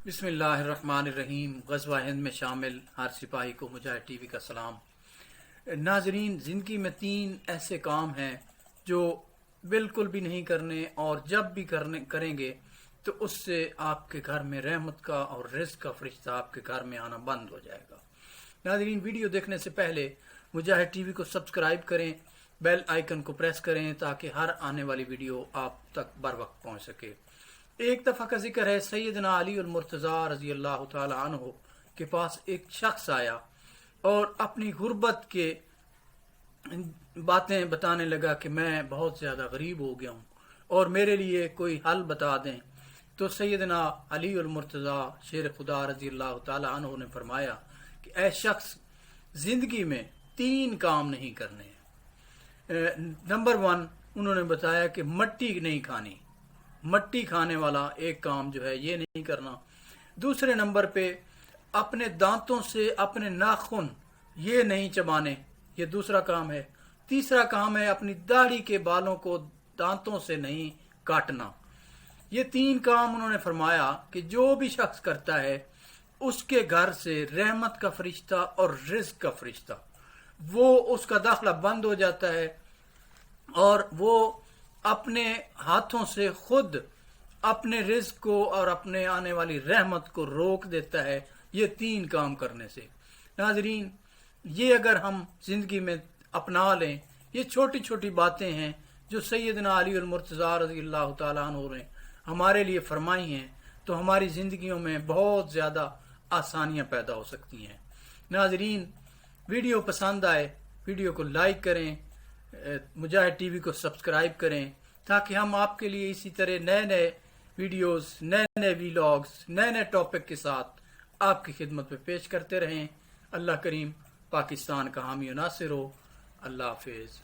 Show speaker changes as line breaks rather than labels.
بسم اللہ الرحمن الرحیم۔ غزوہ ہند میں شامل ہر سپاہی کو مجاہد ٹی وی کا سلام۔ ناظرین، زندگی میں 3 ایسے کام ہیں جو بالکل بھی نہیں کرنے، اور جب بھی کریں گے تو اس سے آپ کے گھر میں رحمت کا اور رزق کا فرشتہ آپ کے گھر میں آنا بند ہو جائے گا۔ ناظرین، ویڈیو دیکھنے سے پہلے مجاہد ٹی وی کو سبسکرائب کریں، بیل آئیکن کو پریس کریں تاکہ ہر آنے والی ویڈیو آپ تک بر وقت پہنچ سکے۔ ایک دفعہ کا ذکر ہے، سیدنا علی المرتضیٰ رضی اللہ تعالی عنہ کے پاس ایک شخص آیا اور اپنی غربت کے باتیں بتانے لگا کہ میں بہت زیادہ غریب ہو گیا ہوں اور میرے لیے کوئی حل بتا دیں۔ تو سیدنا علی المرتضیٰ شیر خدا رضی اللہ تعالی عنہ نے فرمایا کہ اے شخص، زندگی میں 3 کام نہیں کرنے ہیں۔ نمبر 1 انہوں نے بتایا کہ مٹی نہیں کھانی، مٹی کھانے والا ایک کام جو ہے یہ نہیں کرنا۔ دوسرے نمبر پہ اپنے دانتوں سے اپنے ناخن یہ نہیں چبانے، یہ دوسرا کام ہے۔ تیسرا کام ہے اپنی داڑھی کے بالوں کو دانتوں سے نہیں کاٹنا۔ یہ 3 کام انہوں نے فرمایا کہ جو بھی شخص کرتا ہے اس کے گھر سے رحمت کا فرشتہ اور رزق کا فرشتہ وہ اس کا داخلہ بند ہو جاتا ہے اور وہ اپنے ہاتھوں سے خود اپنے رزق کو اور اپنے آنے والی رحمت کو روک دیتا ہے، یہ 3 کام کرنے سے۔ ناظرین، یہ اگر ہم زندگی میں اپنا لیں، یہ چھوٹی چھوٹی باتیں ہیں جو سیدنا علی المرتضیٰ رضی اللہ تعالیٰ عنہ نے ہمارے لیے فرمائی ہیں، تو ہماری زندگیوں میں بہت زیادہ آسانیاں پیدا ہو سکتی ہیں۔ ناظرین، ویڈیو پسند آئے ویڈیو کو لائک کریں، مجاہد ٹی وی کو سبسکرائب کریں تاکہ ہم آپ کے لیے اسی طرح نئے ویڈیوز، نئے ویلاگز، نئے ٹاپک کے ساتھ آپ کی خدمت میں پیش کرتے رہیں۔ اللہ کریم پاکستان کا حامی و ناصر ہو۔ اللہ حافظ۔